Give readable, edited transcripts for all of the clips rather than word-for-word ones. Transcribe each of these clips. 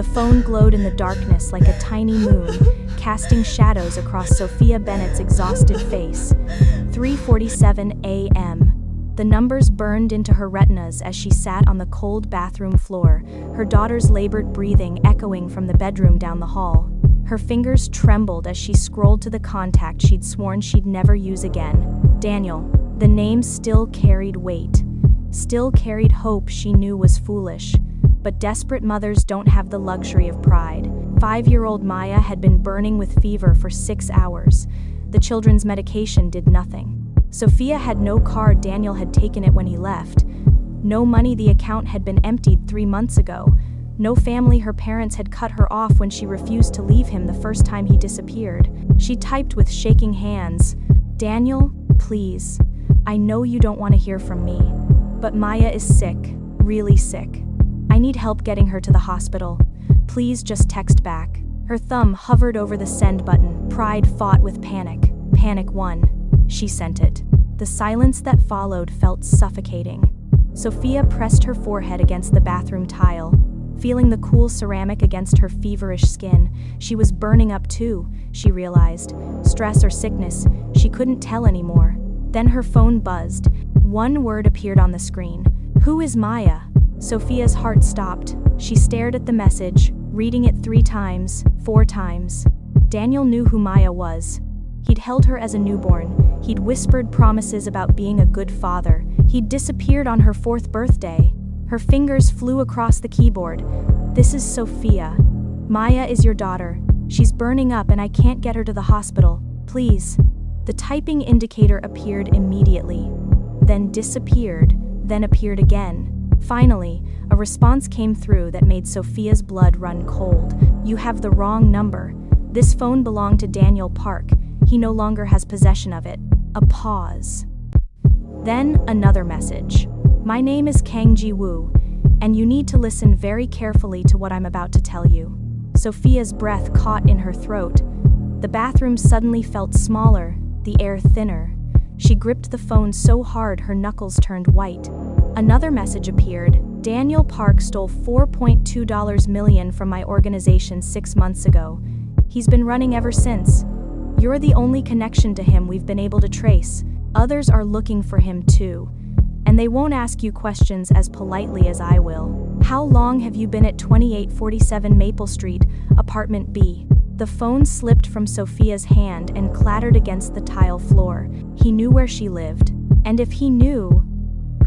The phone glowed in the darkness like a tiny moon, casting shadows across Sophia Bennett's exhausted face. 3:47 a.m. The numbers burned into her retinas as she sat on the cold bathroom floor, her daughter's labored breathing echoing from the bedroom down the hall. Her fingers trembled as she scrolled to the contact she'd sworn she'd never use again. Daniel. The name still carried weight. Still carried hope she knew was foolish. But desperate mothers don't have the luxury of pride. 5-year-old Maya had been burning with fever for 6 hours. The children's medication did nothing. Sophia had no card. Daniel had taken it when he left. No money. The account had been emptied 3 months ago. No family. Her parents had cut her off when she refused to leave him the first time he disappeared. She typed with shaking hands, "Daniel, please. I know you don't want to hear from me. But Maya is sick. Really sick. I need help getting her to the hospital. Please just text back." Her thumb hovered over the send button. Pride fought with panic. Panic won. She sent it. The silence that followed felt suffocating. Sophia pressed her forehead against the bathroom tile, feeling the cool ceramic against her feverish skin. She was burning up too, she realized. Stress or sickness, she couldn't tell anymore. Then her phone buzzed. One word appeared on the screen. "Who is Maya?" Sophia's heart stopped. She stared at the message, reading it 3 times, 4 times. Daniel knew who Maya was. He'd held her as a newborn. He'd whispered promises about being a good father. He'd disappeared on her 4th birthday. Her fingers flew across the keyboard. "This is Sophia. Maya is your daughter. She's burning up and I can't get her to the hospital. Please." The typing indicator appeared immediately, then disappeared, then appeared again. Finally, a response came through that made Sophia's blood run cold. "You have the wrong number. This phone belonged to Daniel Park. He no longer has possession of it." A pause. Then another message. "My name is Kang Ji-Woo, and you need to listen very carefully to what I'm about to tell you." Sophia's breath caught in her throat. The bathroom suddenly felt smaller, the air thinner. She gripped the phone so hard her knuckles turned white. Another message appeared. "Daniel Park stole $4.2 million from my organization 6 months ago. He's been running ever since. You're the only connection to him we've been able to trace. Others are looking for him too. And they won't ask you questions as politely as I will. How long have you been at 2847 Maple Street, Apartment B?" The phone slipped from Sophia's hand and clattered against the tile floor. He knew where she lived. And if he knew,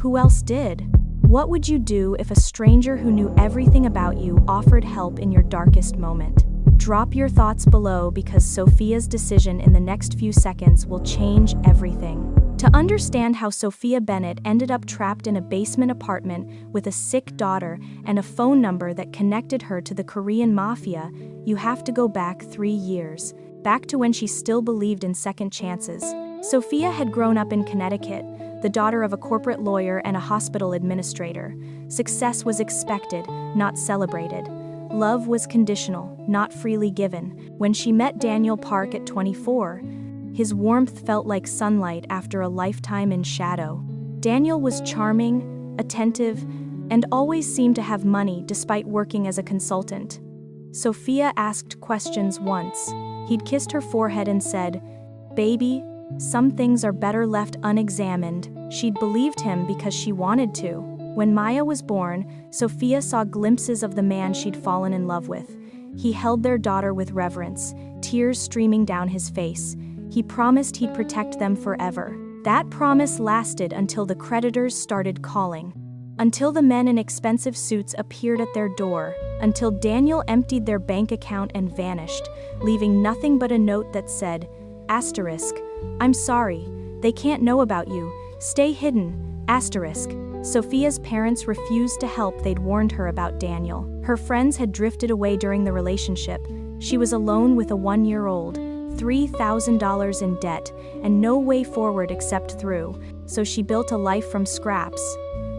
who else did? What would you do if a stranger who knew everything about you offered help in your darkest moment? Drop your thoughts below because Sophia's decision in the next few seconds will change everything. To understand how Sophia Bennett ended up trapped in a basement apartment with a sick daughter and a phone number that connected her to the Korean Mafia, you have to go back 3 years, back to when she still believed in second chances. Sophia had grown up in Connecticut, the daughter of a corporate lawyer and a hospital administrator. Success was expected, not celebrated. Love was conditional, not freely given. When she met Daniel Park at 24, his warmth felt like sunlight after a lifetime in shadow. Daniel was charming, attentive, and always seemed to have money despite working as a consultant. Sophia asked questions once. He'd kissed her forehead and said, "Baby, some things are better left unexamined." She'd believed him because she wanted to. When Maya was born, Sophia saw glimpses of the man she'd fallen in love with. He held their daughter with reverence, tears streaming down his face. He promised he'd protect them forever. That promise lasted until the creditors started calling. Until the men in expensive suits appeared at their door. Until Daniel emptied their bank account and vanished, leaving nothing but a note that said, "Asterisk, I'm sorry, they can't know about you. Stay hidden, asterisk." Sophia's parents refused to help. They'd warned her about Daniel. Her friends had drifted away during the relationship. She was alone with a 1-year-old, $3,000 in debt, and no way forward except through. So she built a life from scraps.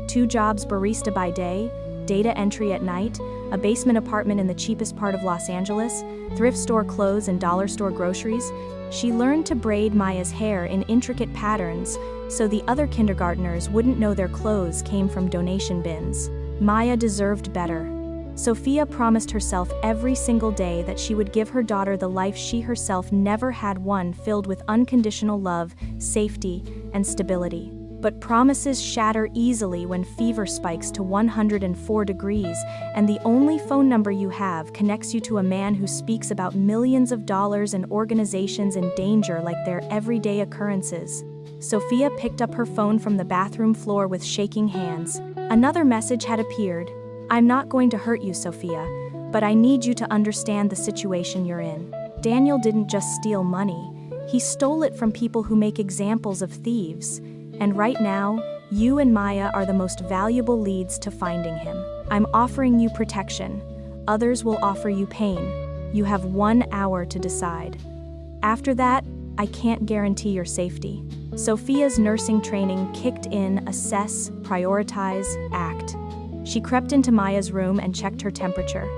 2 jobs, barista by day, data entry at night, a basement apartment in the cheapest part of Los Angeles, thrift store clothes and dollar store groceries. She learned to braid Maya's hair in intricate patterns so the other kindergartners wouldn't know their clothes came from donation bins. Maya deserved better. Sophia promised herself every single day that she would give her daughter the life she herself never had, one filled with unconditional love, safety, and stability. But promises shatter easily when fever spikes to 104 degrees, and the only phone number you have connects you to a man who speaks about millions of dollars and organizations in danger like they're everyday occurrences. Sophia picked up her phone from the bathroom floor with shaking hands. Another message had appeared. "I'm not going to hurt you, Sophia, but I need you to understand the situation you're in. Daniel didn't just steal money. He stole it from people who make examples of thieves. And right now, you and Maya are the most valuable leads to finding him. I'm offering you protection. Others will offer you pain. You have 1 hour to decide. After that, I can't guarantee your safety." Sophia's nursing training kicked in: assess, prioritize, act. She crept into Maya's room and checked her temperature.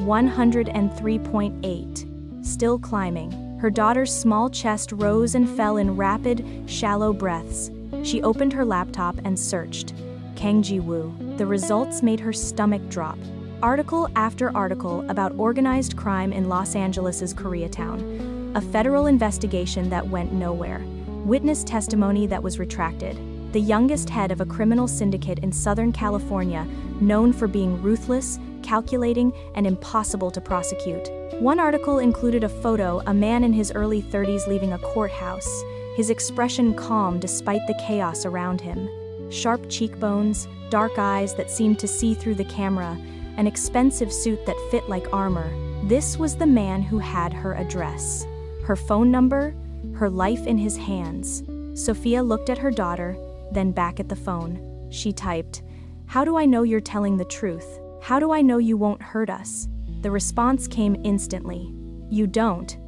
103.8. Still climbing. Her daughter's small chest rose and fell in rapid, shallow breaths. She opened her laptop and searched. Kang Ji-Woo. The results made her stomach drop. Article after article about organized crime in Los Angeles' Koreatown. A federal investigation that went nowhere. Witness testimony that was retracted. The youngest head of a criminal syndicate in Southern California, known for being ruthless, calculating, and impossible to prosecute. One article included a photo, a man in his early 30s leaving a courthouse, his expression calm despite the chaos around him. Sharp cheekbones, dark eyes that seemed to see through the camera, an expensive suit that fit like armor. This was the man who had her address, her phone number, her life in his hands. Sophia looked at her daughter, then back at the phone. She typed, "How do I know you're telling the truth? How do I know you won't hurt us?" The response came instantly. "You don't.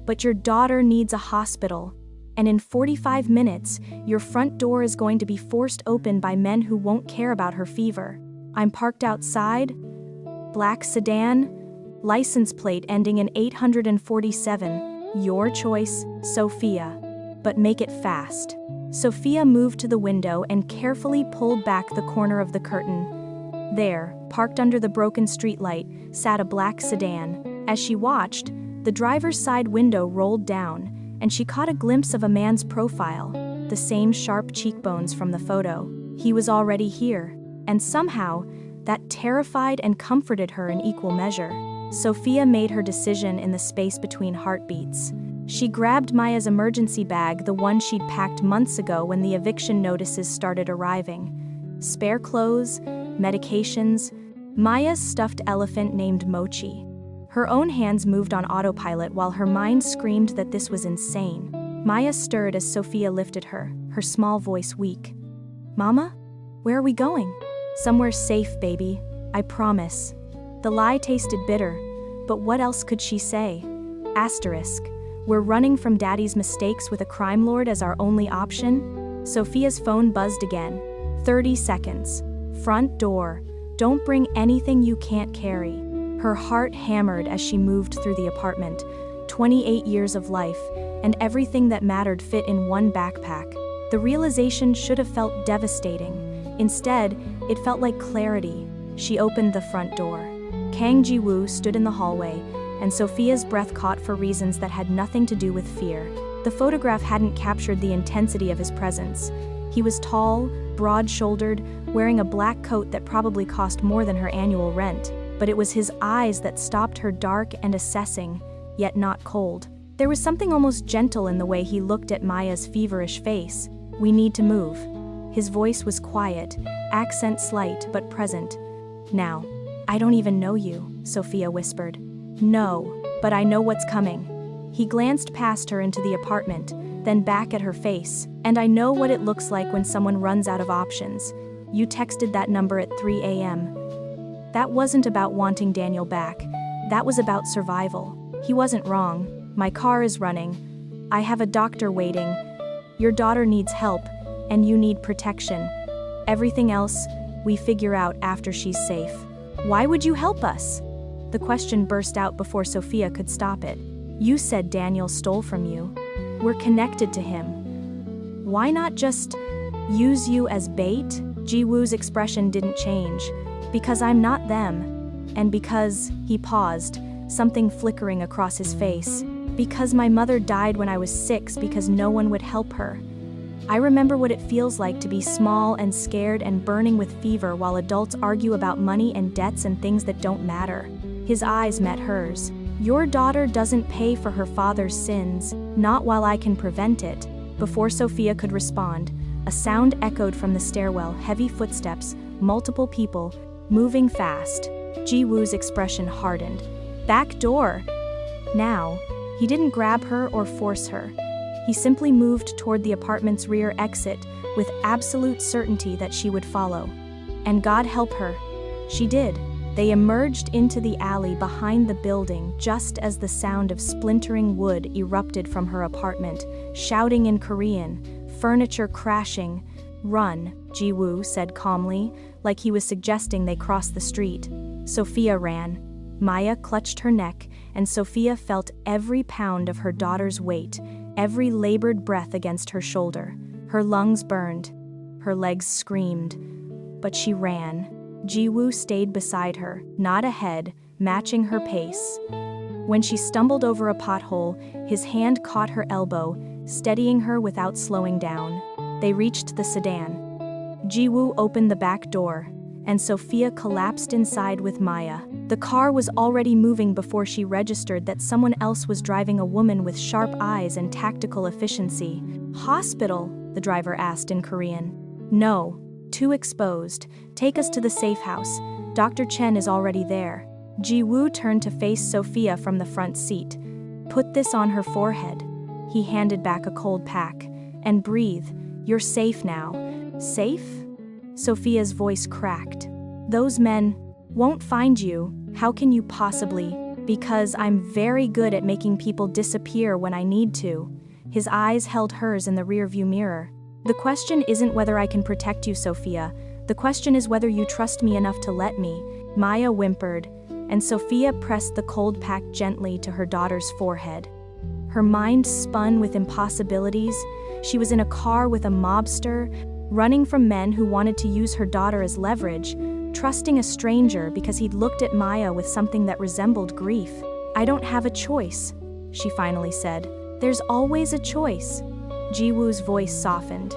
But your daughter needs a hospital. And in 45 minutes, your front door is going to be forced open by men who won't care about her fever. I'm parked outside. Black sedan. License plate ending in 847. Your choice, Sophia. But make it fast." Sophia moved to the window and carefully pulled back the corner of the curtain. There, parked under the broken streetlight, sat a black sedan. As she watched, the driver's side window rolled down, and she caught a glimpse of a man's profile, the same sharp cheekbones from the photo. He was already here, and somehow, that terrified and comforted her in equal measure. Sophia made her decision in the space between heartbeats. She grabbed Maya's emergency bag, the one she'd packed months ago when the eviction notices started arriving. Spare clothes, medications, Maya's stuffed elephant named Mochi. Her own hands moved on autopilot while her mind screamed that this was insane. Maya stirred as Sophia lifted her, her small voice weak. "Mama? Where are we going?" "Somewhere safe, baby. I promise." The lie tasted bitter, but what else could she say? Asterisk. We're running from Daddy's mistakes with a crime lord as our only option? Sophia's phone buzzed again. 30 seconds. Front door. Don't bring anything you can't carry. Her heart hammered as she moved through the apartment. 28 years of life, and everything that mattered fit in one backpack. The realization should have felt devastating. Instead, it felt like clarity. She opened the front door. Kang Ji-Woo stood in the hallway, and Sophia's breath caught for reasons that had nothing to do with fear. The photograph hadn't captured the intensity of his presence. He was tall, broad-shouldered, wearing a black coat that probably cost more than her annual rent. But it was his eyes that stopped her, dark and assessing, yet not cold. There was something almost gentle in the way he looked at Maya's feverish face. "We need to move." His voice was quiet, accent slight but present. "Now, I don't even know you," Sophia whispered. "No, but I know what's coming." He glanced past her into the apartment, then back at her face. "And I know what it looks like when someone runs out of options. You texted that number at 3 a.m. That wasn't about wanting Daniel back. That was about survival. He wasn't wrong. My car is running. I have a doctor waiting. Your daughter needs help, and you need protection. Everything else, we figure out after she's safe." "Why would you help us?" The question burst out before Sophia could stop it. "You said Daniel stole from you. We're connected to him. Why not just use you as bait?" Ji-Woo's expression didn't change. "Because I'm not them. And because, he paused, something flickering across his face. Because my mother died when I was 6 because no one would help her. I remember what it feels like to be small and scared and burning with fever while adults argue about money and debts and things that don't matter. His eyes met hers. Your daughter doesn't pay for her father's sins, not while I can prevent it. Before Sophia could respond, a sound echoed from the stairwell, heavy footsteps, multiple people, moving fast. Ji-Woo's expression hardened. Back door! Now, he didn't grab her or force her. He simply moved toward the apartment's rear exit with absolute certainty that she would follow. And God help her. She did. They emerged into the alley behind the building just as the sound of splintering wood erupted from her apartment, shouting in Korean, furniture crashing. Run, Ji-Woo said calmly, like he was suggesting they cross the street. Sophia ran. Maya clutched her neck, and Sophia felt every pound of her daughter's weight, every labored breath against her shoulder. Her lungs burned. Her legs screamed. But she ran. Ji-Woo stayed beside her, not ahead, matching her pace. When she stumbled over a pothole, his hand caught her elbow, steadying her without slowing down. They reached the sedan. Ji-Woo opened the back door, and Sophia collapsed inside with Maya. The car was already moving before she registered that someone else was driving, a woman with sharp eyes and tactical efficiency. Hospital? The driver asked in Korean. No. Too exposed. Take us to the safe house. Dr. Chen is already there. Ji-Woo turned to face Sophia from the front seat. Put this on her forehead. He handed back a cold pack. And breathe. You're safe now. Safe? Sophia's voice cracked. Those men won't find you. How can you possibly? Because I'm very good at making people disappear when I need to. His eyes held hers in the rearview mirror. The question isn't whether I can protect you, Sophia. The question is whether you trust me enough to let me. Maya whimpered, and Sophia pressed the cold pack gently to her daughter's forehead. Her mind spun with impossibilities. She was in a car with a mobster, running from men who wanted to use her daughter as leverage, trusting a stranger because he'd looked at Maya with something that resembled grief. I don't have a choice, she finally said. There's always a choice. Ji-Woo's voice softened.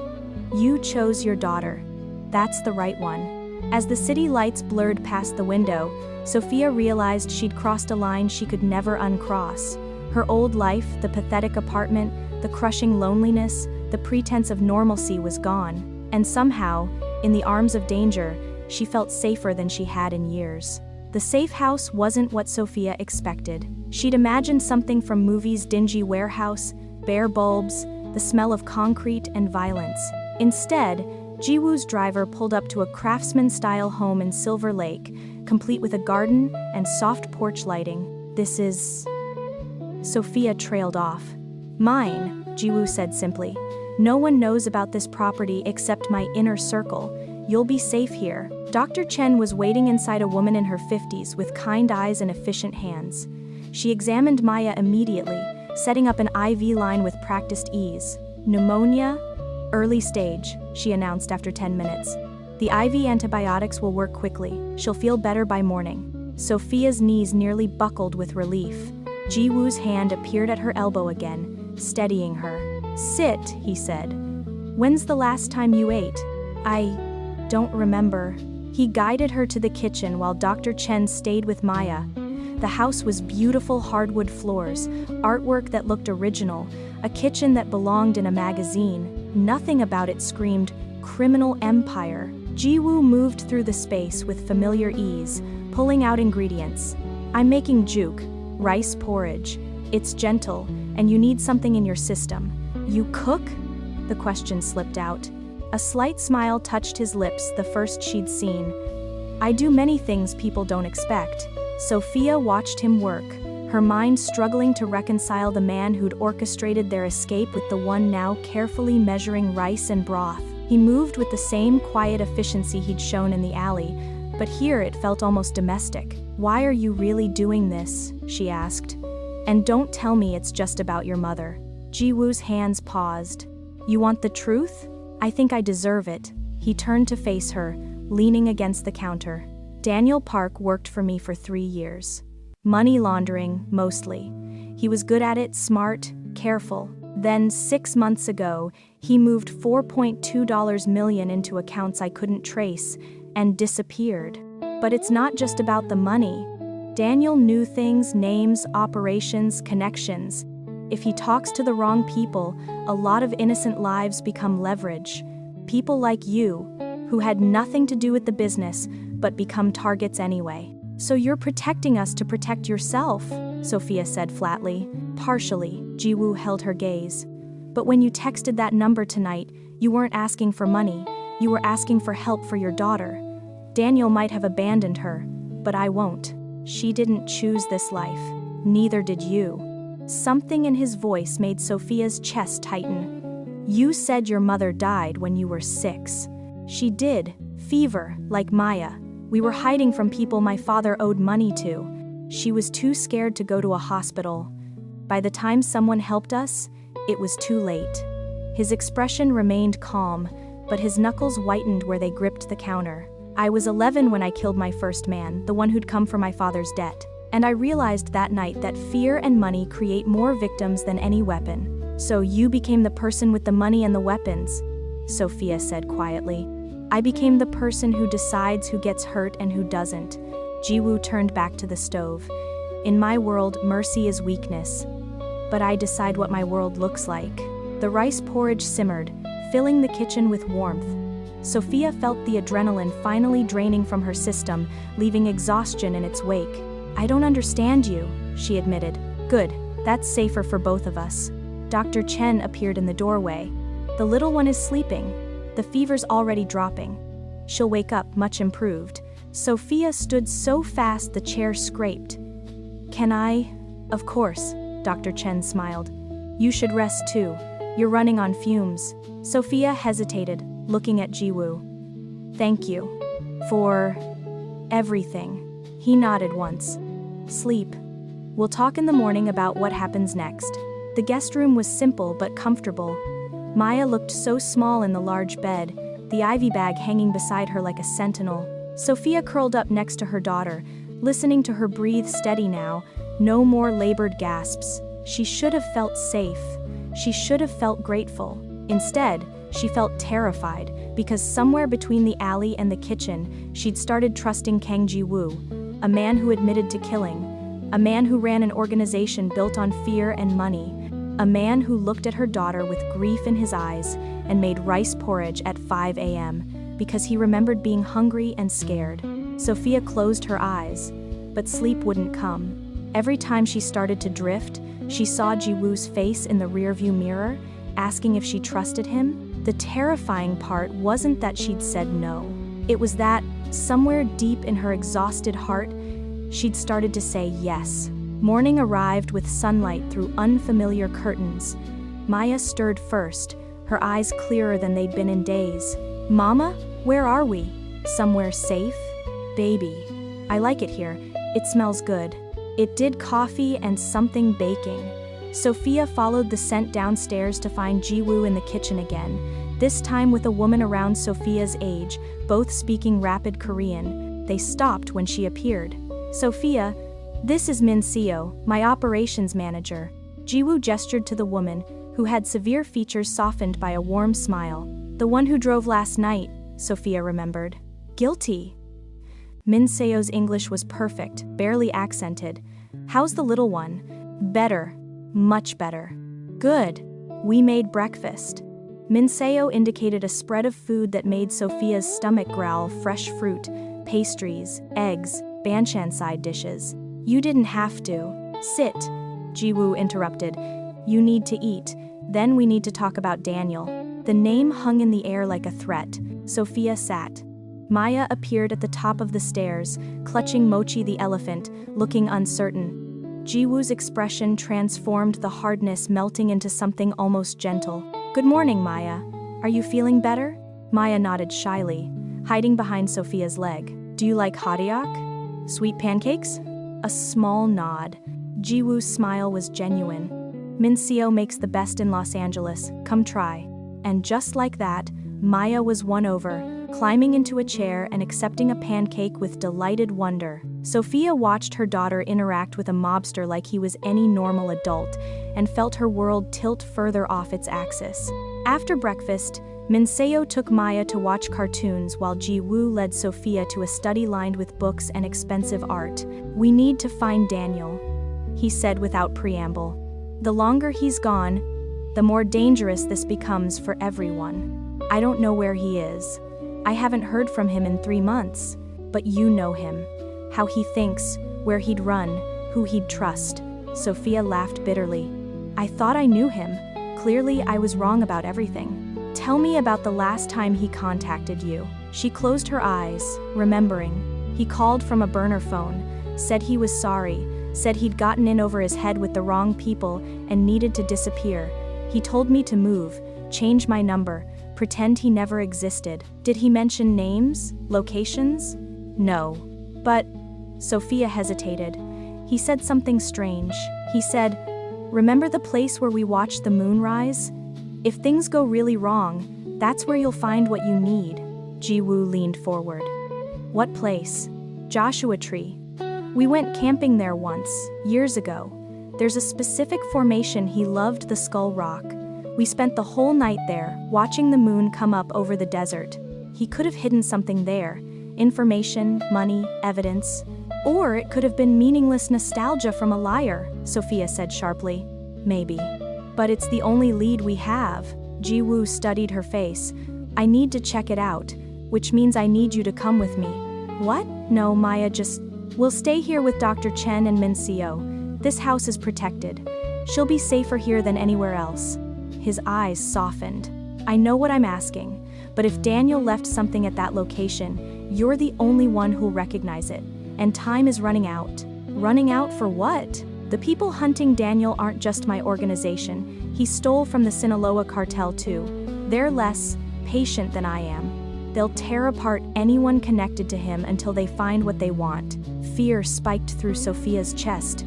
You chose your daughter. That's the right one. As the city lights blurred past the window, Sophia realized she'd crossed a line she could never uncross. Her old life, the pathetic apartment, the crushing loneliness, the pretense of normalcy was gone. And somehow, in the arms of danger, she felt safer than she had in years. The safe house wasn't what Sophia expected. She'd imagined something from movies: dingy warehouse, bare bulbs, the smell of concrete and violence. Instead, Ji-Woo's driver pulled up to a craftsman-style home in Silver Lake, complete with a garden and soft porch lighting. This is... Sophia trailed off. Mine, Ji-Woo said simply. No one knows about this property except my inner circle. You'll be safe here. Dr. Chen was waiting inside, a woman in her 50s with kind eyes and efficient hands. She examined Maya immediately, setting up an IV line with practiced ease. Pneumonia? Early stage, she announced after 10 minutes. The IV antibiotics will work quickly. She'll feel better by morning. Sophia's knees nearly buckled with relief. Ji-Woo's hand appeared at her elbow again, steadying her. Sit, he said. When's the last time you ate? I don't remember. He guided her to the kitchen while Dr. Chen stayed with Maya. The house was beautiful hardwood floors, artwork that looked original, a kitchen that belonged in a magazine. Nothing about it screamed criminal empire. Ji-Woo moved through the space with familiar ease, pulling out ingredients. I'm making juk, rice porridge. It's gentle, and you need something in your system. You cook? The question slipped out. A slight smile touched his lips, the first she'd seen. I do many things people don't expect. Sophia watched him work, her mind struggling to reconcile the man who'd orchestrated their escape with the one now carefully measuring rice and broth. He moved with the same quiet efficiency he'd shown in the alley, but here it felt almost domestic. Why are you really doing this? She asked. And don't tell me it's just about your mother. Ji-Woo's hands paused. You want the truth? I think I deserve it. He turned to face her, leaning against the counter. Daniel Park worked for me for 3 years. Money laundering, mostly. He was good at it, smart, careful. Then, 6 months ago, he moved $4.2 million into accounts I couldn't trace and disappeared. But it's not just about the money. Daniel knew things, names, operations, connections. If he talks to the wrong people, a lot of innocent lives become leverage. People like you, who had nothing to do with the business, but become targets anyway. So you're protecting us to protect yourself, Sophia said flatly. Partially, Ji-Woo held her gaze. But when you texted that number tonight, you weren't asking for money, you were asking for help for your daughter. Daniel might have abandoned her, but I won't. She didn't choose this life. Neither did you. Something in his voice made Sophia's chest tighten. You said your mother died when you were 6. She did. Fever, like Maya. We were hiding from people my father owed money to. She was too scared to go to a hospital. By the time someone helped us, it was too late. His expression remained calm, but his knuckles whitened where they gripped the counter. I was 11 when I killed my first man, the one who'd come for my father's debt. And I realized that night that fear and money create more victims than any weapon. So you became the person with the money and the weapons, Sophia said quietly. I became the person who decides who gets hurt and who doesn't. Ji-Woo turned back to the stove. In my world, mercy is weakness. But I decide what my world looks like. The rice porridge simmered, filling the kitchen with warmth. Sophia felt the adrenaline finally draining from her system, leaving exhaustion in its wake. I don't understand you, she admitted. Good, that's safer for both of us. Dr. Chen appeared in the doorway. The little one is sleeping. The fever's already dropping. She'll wake up much improved. Sophia stood so fast the chair scraped. Can I? Of course, Dr. Chen smiled. You should rest too. You're running on fumes. Sophia hesitated, looking at Ji-Woo. Thank you. For everything. He nodded once. Sleep. We'll talk in the morning about what happens next. The guest room was simple but comfortable. Maya looked so small in the large bed, the ivy bag hanging beside her like a sentinel. Sophia curled up next to her daughter, listening to her breathe steady now, no more labored gasps. She should have felt safe. She should have felt grateful. Instead, she felt terrified, because somewhere between the alley and the kitchen, she'd started trusting Kang Ji-Woo, a man who admitted to killing, a man who ran an organization built on fear and money, a man who looked at her daughter with grief in his eyes and made rice porridge at 5 a.m. because he remembered being hungry and scared. Sophia closed her eyes, but sleep wouldn't come. Every time she started to drift, she saw Ji-Woo's face in the rearview mirror, asking if she trusted him. The terrifying part wasn't that she'd said no. It was that, somewhere deep in her exhausted heart, she'd started to say yes. Morning arrived with sunlight through unfamiliar curtains. Maya stirred first, her eyes clearer than they'd been in days. Mama, where are we? Somewhere safe? Baby. I like it here. It smells good. It did coffee and something baking. Sophia followed the scent downstairs to find Ji-Woo in the kitchen again, this time with a woman around Sophia's age, both speaking rapid Korean. They stopped when she appeared. Sophia, this is Min Seo, my operations manager. Ji-Woo gestured to the woman, who had severe features softened by a warm smile. The one who drove last night, Sophia remembered. Guilty. Min Seo's English was perfect, barely accented. How's the little one? Better. Much better. Good. We made breakfast. Min Seo indicated a spread of food that made Sophia's stomach growl: fresh fruit, pastries, eggs, banchan side dishes. You didn't have to. Sit. Ji-Woo interrupted. You need to eat. Then we need to talk about Daniel. The name hung in the air like a threat. Sophia sat. Maya appeared at the top of the stairs, clutching Mochi the elephant, looking uncertain. Ji-Woo's expression transformed the hardness, melting into something almost gentle. Good morning, Maya. Are you feeling better? Maya nodded shyly, hiding behind Sophia's leg. Do you like hotteok? Sweet pancakes? A small nod. Ji-Woo's smile was genuine. Min Seo makes the best in Los Angeles. Come try. And just like that, Maya was won over, climbing into a chair and accepting a pancake with delighted wonder. Sophia watched her daughter interact with a mobster like he was any normal adult and felt her world tilt further off its axis. After breakfast, Minseo took Maya to watch cartoons while Ji-Woo led Sophia to a study lined with books and expensive art. "We need to find Daniel," he said without preamble. "The longer he's gone, the more dangerous this becomes for everyone. I don't know where he is. I haven't heard from him in 3 months, but you know him. How he thinks, where he'd run, who he'd trust." Sophia laughed bitterly. "I thought I knew him. Clearly I was wrong about everything. Tell me about the last time he contacted you." She closed her eyes, remembering. He called from a burner phone, said he was sorry, said he'd gotten in over his head with the wrong people and needed to disappear. He told me to move, change my number, pretend he never existed. Did he mention names, locations? No. But, Sophia hesitated. He said something strange. He said, "Remember the place where we watched the moon rise? If things go really wrong, that's where you'll find what you need." Ji-Woo leaned forward. "What place?" "Joshua Tree. We went camping there once, years ago. There's a specific formation he loved, the Skull Rock. We spent the whole night there, watching the moon come up over the desert. He could have hidden something there. Information, money, evidence. Or it could have been meaningless nostalgia from a liar," Sophia said sharply. "Maybe. But it's the only lead we have." Ji-Woo studied her face. "I need to check it out, which means I need you to come with me." "What?" "No, Maya, we'll stay here with Dr. Chen and Minseo. This house is protected. She'll be safer here than anywhere else." His eyes softened. "I know what I'm asking, but if Daniel left something at that location, you're the only one who'll recognize it. And time is running out." "Running out for what?" "The people hunting Daniel aren't just my organization. He stole from the Sinaloa cartel too. They're less patient than I am. They'll tear apart anyone connected to him until they find what they want." Fear spiked through Sophia's chest.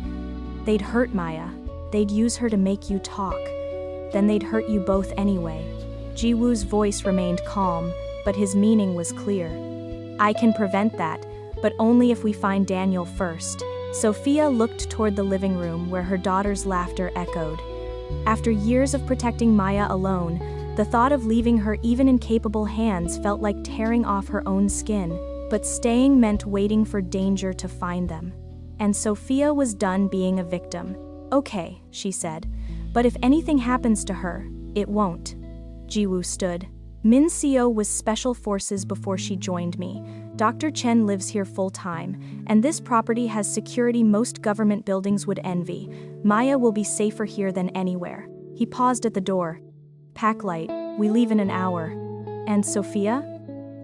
"They'd hurt Maya. They'd use her to make you talk. Then they'd hurt you both anyway." Ji-Woo's voice remained calm, but his meaning was clear. "I can prevent that, but only if we find Daniel first." Sophia looked toward the living room where her daughter's laughter echoed. After years of protecting Maya alone, the thought of leaving her even in capable hands felt like tearing off her own skin. But staying meant waiting for danger to find them. And Sophia was done being a victim. "Okay," she said, "but if anything happens to her, it won't." Ji-Woo stood. "Minseo was special forces before she joined me. Dr. Chen lives here full-time, and this property has security most government buildings would envy. Maya will be safer here than anywhere." He paused at the door. "Pack light, we leave in an hour." "And Sophia?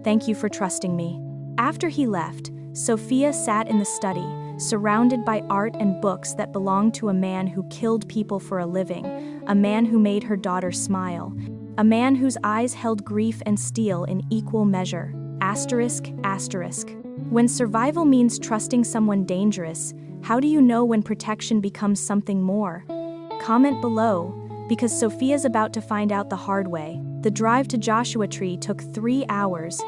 Thank you for trusting me." After he left, Sophia sat in the study, surrounded by art and books that belonged to a man who killed people for a living, a man who made her daughter smile, a man whose eyes held grief and steel in equal measure. Asterisk, asterisk. When survival means trusting someone dangerous, how do you know when protection becomes something more? Comment below, because Sophia's about to find out the hard way. The drive to Joshua Tree took 3 hours.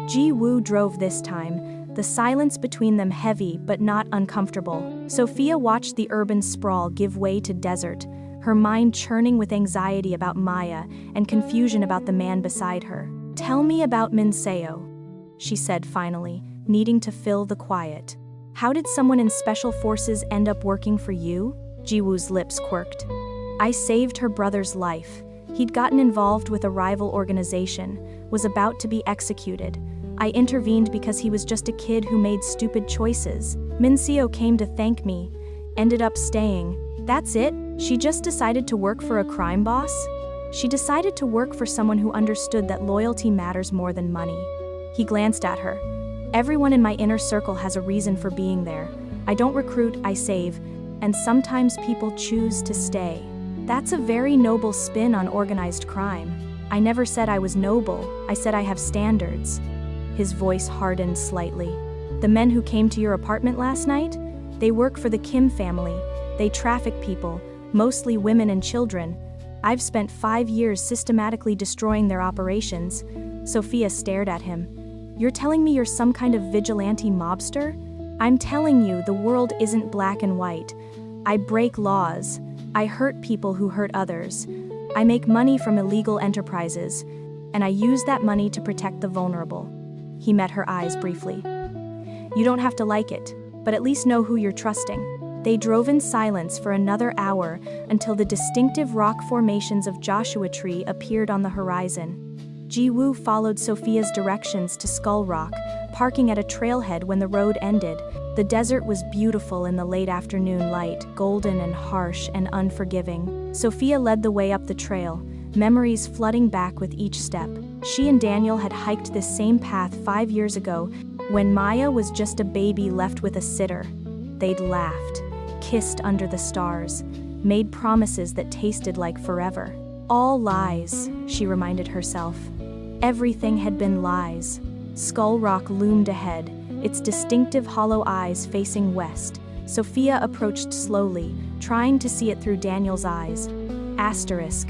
Ji-Woo drove this time, the silence between them heavy but not uncomfortable. Sophia watched the urban sprawl give way to desert, her mind churning with anxiety about Maya and confusion about the man beside her. "Tell me about Minseo," she said finally, needing to fill the quiet. "How did someone in special forces end up working for you?" Ji-Woo's lips quirked. "I saved her brother's life. He'd gotten involved with a rival organization, was about to be executed. I intervened because he was just a kid who made stupid choices. Minseo came to thank me, ended up staying. That's it? She just decided to work for a crime boss? She decided to work for someone who understood that loyalty matters more than money." He glanced at her. "Everyone in my inner circle has a reason for being there. I don't recruit, I save, and sometimes people choose to stay. That's a very noble spin on organized crime." "I never said I was noble, I said I have standards." His voice hardened slightly. "The men who came to your apartment last night? They work for the Kim family. They traffic people, mostly women and children. I've spent 5 years systematically destroying their operations. Sophia stared at him. You're telling me you're some kind of vigilante mobster? I'm telling you, the world isn't black and white. I break laws. I hurt people who hurt others. I make money from illegal enterprises, and I use that money to protect the vulnerable. He met her eyes briefly. You don't have to like it, but at least know who you're trusting. They drove in silence for another hour until the distinctive rock formations of Joshua Tree appeared on the horizon. Ji-Woo followed Sophia's directions to Skull Rock, parking at a trailhead when the road ended. The desert was beautiful in the late afternoon light, golden and harsh and unforgiving. Sophia led the way up the trail, memories flooding back with each step. She and Daniel had hiked this same path 5 years ago, when Maya was just a baby left with a sitter. They'd laughed, kissed under the stars, made promises that tasted like forever. All lies, she reminded herself. Everything had been lies. Skull Rock loomed ahead, its distinctive hollow eyes facing west. Sophia approached slowly, trying to see it through Daniel's eyes. Asterisk.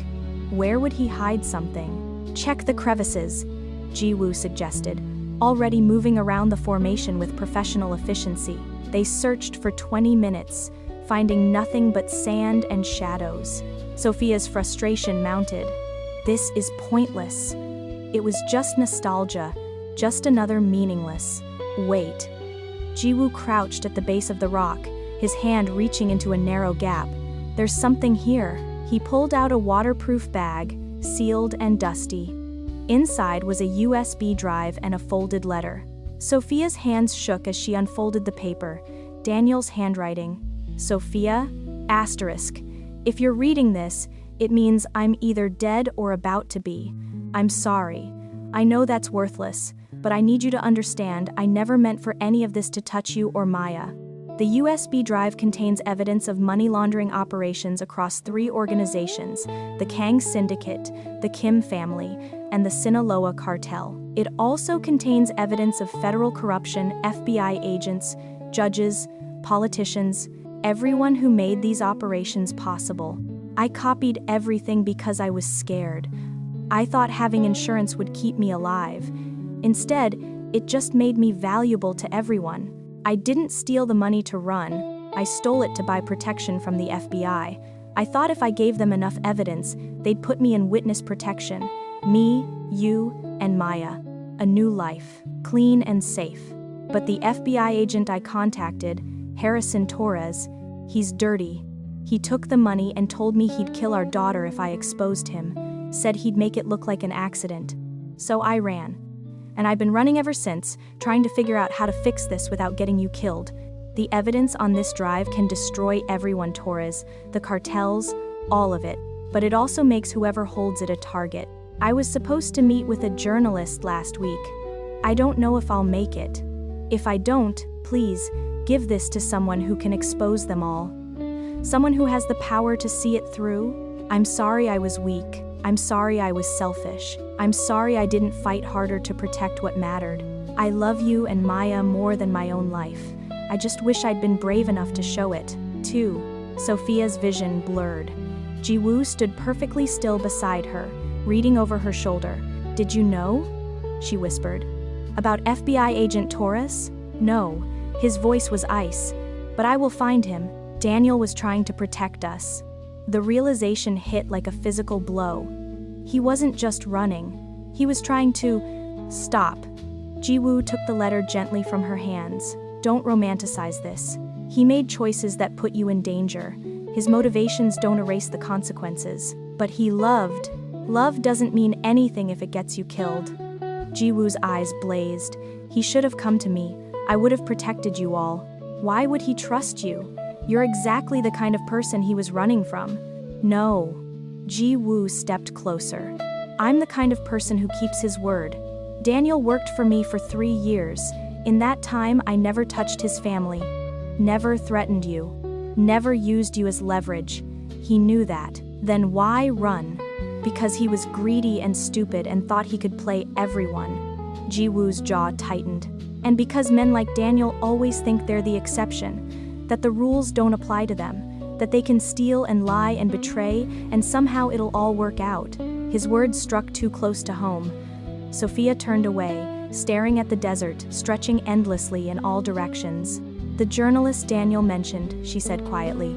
Where would he hide something? Check the crevices, Ji-Woo suggested, already moving around the formation with professional efficiency. They searched for 20 minutes, finding nothing but sand and shadows. Sophia's frustration mounted. This is pointless. It was just nostalgia, just another meaningless. Wait. Ji-Woo crouched at the base of the rock, his hand reaching into a narrow gap. There's something here. He pulled out a waterproof bag, sealed and dusty. Inside was a USB drive and a folded letter. Sophia's hands shook as she unfolded the paper. Daniel's handwriting. Sophia, asterisk. If you're reading this, it means I'm either dead or about to be. I'm sorry. I know that's worthless, but I need you to understand I never meant for any of this to touch you or Maya. The USB drive contains evidence of money laundering operations across 3 organizations, the Kang Syndicate, the Kim family, and the Sinaloa cartel. It also contains evidence of federal corruption, FBI agents, judges, politicians, everyone who made these operations possible. I copied everything because I was scared. I thought having insurance would keep me alive. Instead, it just made me valuable to everyone. I didn't steal the money to run. I stole it to buy protection from the FBI. I thought if I gave them enough evidence, they'd put me in witness protection. Me, you, and Maya. A new life, clean and safe. But the FBI agent I contacted, Harrison Torres, he's dirty. He took the money and told me he'd kill our daughter if I exposed him, said he'd make it look like an accident. So I ran. And I've been running ever since, trying to figure out how to fix this without getting you killed. The evidence on this drive can destroy everyone, Torres, the cartels, all of it. But it also makes whoever holds it a target. I was supposed to meet with a journalist last week. I don't know if I'll make it. If I don't, please, give this to someone who can expose them all. Someone who has the power to see it through. I'm sorry I was weak. I'm sorry I was selfish. I'm sorry I didn't fight harder to protect what mattered. I love you and Maya more than my own life. I just wish I'd been brave enough to show it, too. Sophia's vision blurred. Ji-Woo stood perfectly still beside her, reading over her shoulder. Did you know? She whispered. About FBI agent Torres? No. His voice was ice. But I will find him. Daniel was trying to protect us. The realization hit like a physical blow. He wasn't just running. He was trying to stop. Ji-Woo took the letter gently from her hands. Don't romanticize this. He made choices that put you in danger. His motivations don't erase the consequences. But he loved. Love doesn't mean anything if it gets you killed. Ji-Woo's eyes blazed. He should have come to me. I would have protected you all. Why would he trust you? You're exactly the kind of person he was running from. No. Ji-Woo stepped closer. I'm the kind of person who keeps his word. Daniel worked for me for 3 years. In that time, I never touched his family. Never threatened you. Never used you as leverage. He knew that. Then why run? Because he was greedy and stupid and thought he could play everyone. Ji-Woo's jaw tightened. And because men like Daniel always think they're the exception, that the rules don't apply to them, that they can steal and lie and betray, and somehow it'll all work out. His words struck too close to home. Sophia turned away, staring at the desert, stretching endlessly in all directions. "The journalist Daniel mentioned," she said quietly.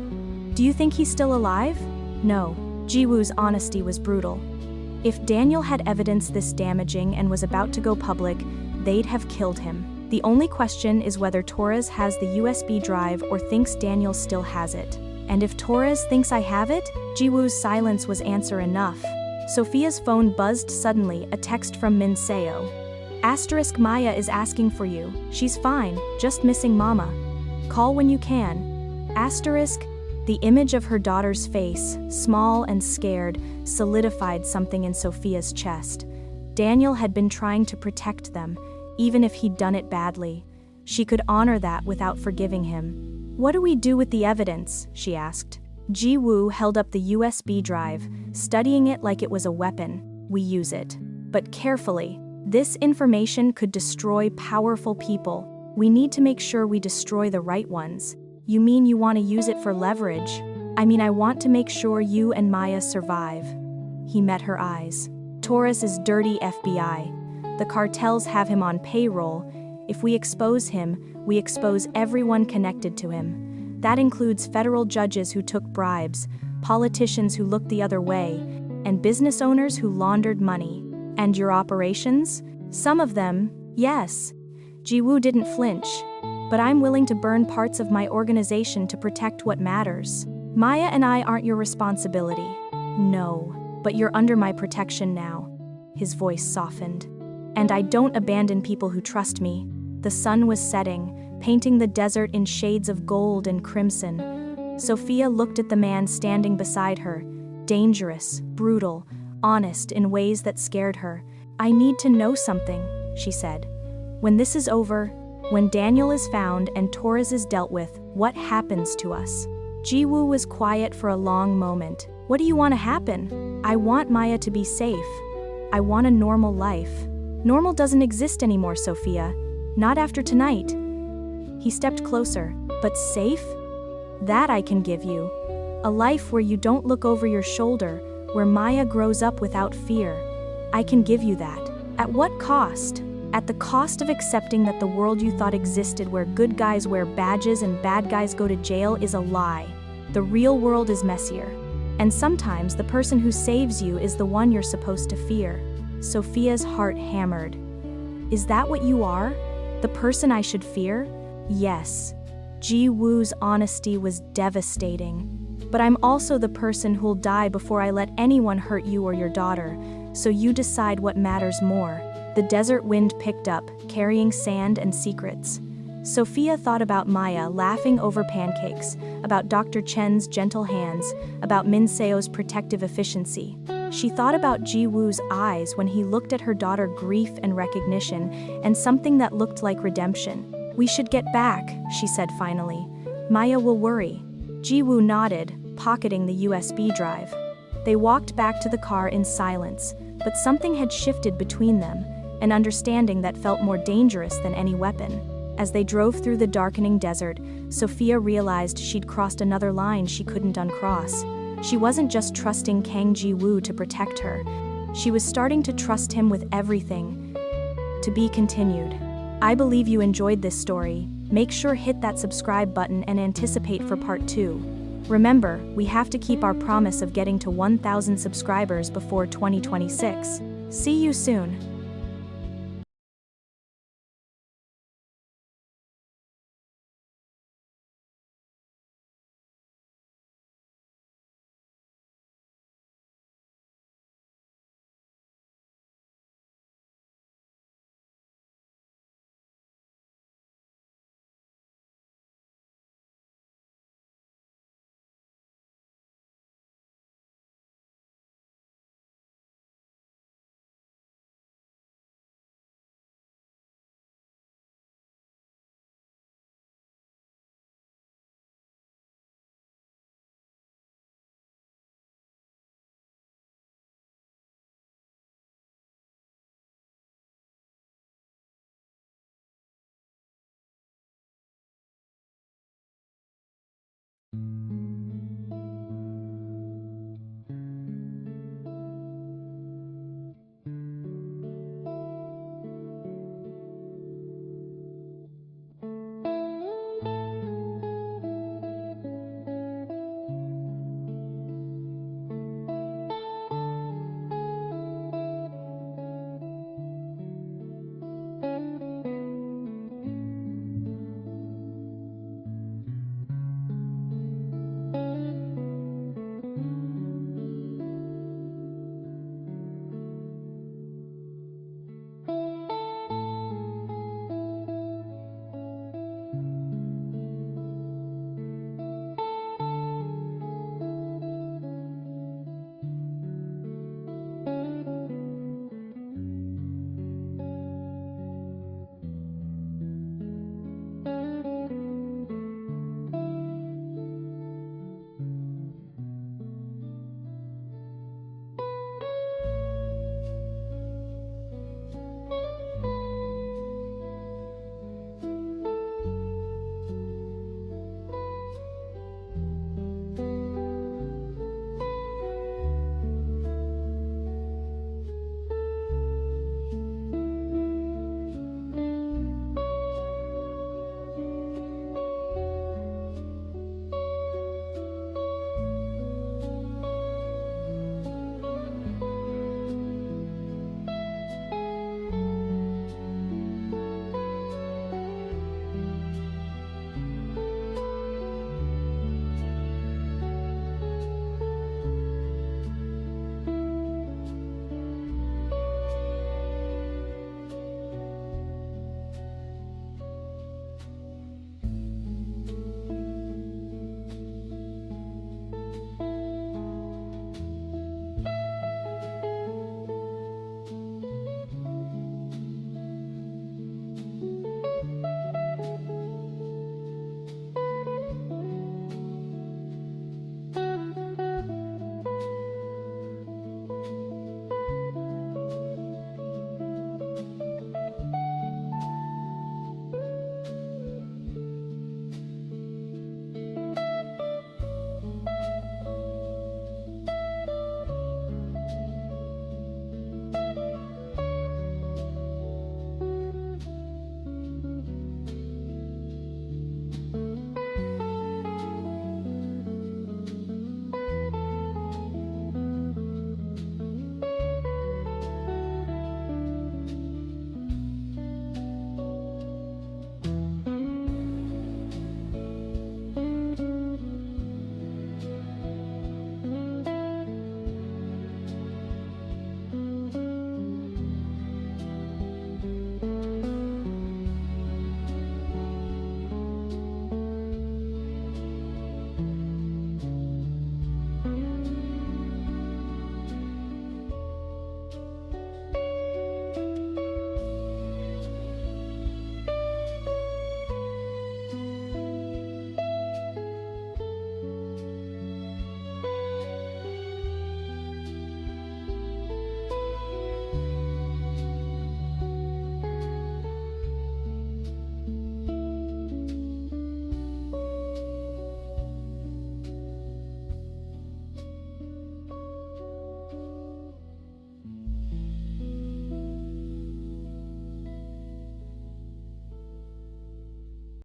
"Do you think he's still alive?" "No." Ji-Woo's honesty was brutal. If Daniel had evidence this damaging and was about to go public, they'd have killed him. The only question is whether Torres has the USB drive or thinks Daniel still has it. And if Torres thinks I have it, Ji-Woo's silence was answer enough. Sophia's phone buzzed suddenly, a text from Min Seo. * Maya is asking for you. She's fine, just missing mama. Call when you can. * The image of her daughter's face, small and scared, solidified something in Sophia's chest. Daniel had been trying to protect them, even if he'd done it badly. She could honor that without forgiving him. "What do we do with the evidence?" she asked. Ji-Woo held up the USB drive, studying it like it was a weapon. "We use it. But carefully. This information could destroy powerful people. We need to make sure we destroy the right ones." "You mean you want to use it for leverage?" "I mean I want to make sure you and Maya survive." He met her eyes. "Torres is dirty FBI. The cartels have him on payroll. If we expose him, we expose everyone connected to him. That includes federal judges who took bribes, politicians who looked the other way, and business owners who laundered money." "And your operations?" "Some of them, yes." Ji-Woo didn't flinch. "But I'm willing to burn parts of my organization to protect what matters. Maya and I aren't your responsibility." "No, but you're under my protection now." His voice softened. "And I don't abandon people who trust me." The sun was setting, painting the desert in shades of gold and crimson. Sophia looked at the man standing beside her, dangerous, brutal, honest in ways that scared her. "I need to know something," she said. "When this is over, when Daniel is found and Torres is dealt with, what happens to us?" Ji-Woo was quiet for a long moment. "What do you want to happen?" "I want Maya to be safe. I want a normal life." "Normal doesn't exist anymore, Sophia. Not after tonight." He stepped closer. "But safe? That I can give you. A life where you don't look over your shoulder, where Maya grows up without fear. I can give you that." "At what cost?" "At the cost of accepting that the world you thought existed where good guys wear badges and bad guys go to jail is a lie. The real world is messier. And sometimes the person who saves you is the one you're supposed to fear." Sophia's heart hammered. "Is that what you are? The person I should fear?" "Yes." Ji-Woo's honesty was devastating. "But I'm also the person who'll die before I let anyone hurt you or your daughter, so you decide what matters more." The desert wind picked up, carrying sand and secrets. Sophia thought about Maya laughing over pancakes, about Dr. Chen's gentle hands, about Min Seo's protective efficiency. She thought about Ji-Woo's eyes when he looked at her daughter, grief and recognition, and something that looked like redemption. "We should get back," she said finally. "Maya will worry." Ji-Woo nodded, pocketing the USB drive. They walked back to the car in silence, but something had shifted between them, an understanding that felt more dangerous than any weapon. As they drove through the darkening desert, Sophia realized she'd crossed another line she couldn't uncross. She wasn't just trusting Kang Ji-Woo to protect her. She was starting to trust him with everything. To be continued. I believe you enjoyed this story. Make sure hit that subscribe button and anticipate for part 2. Remember, we have to keep our promise of getting to 1,000 subscribers before 2026. See you soon.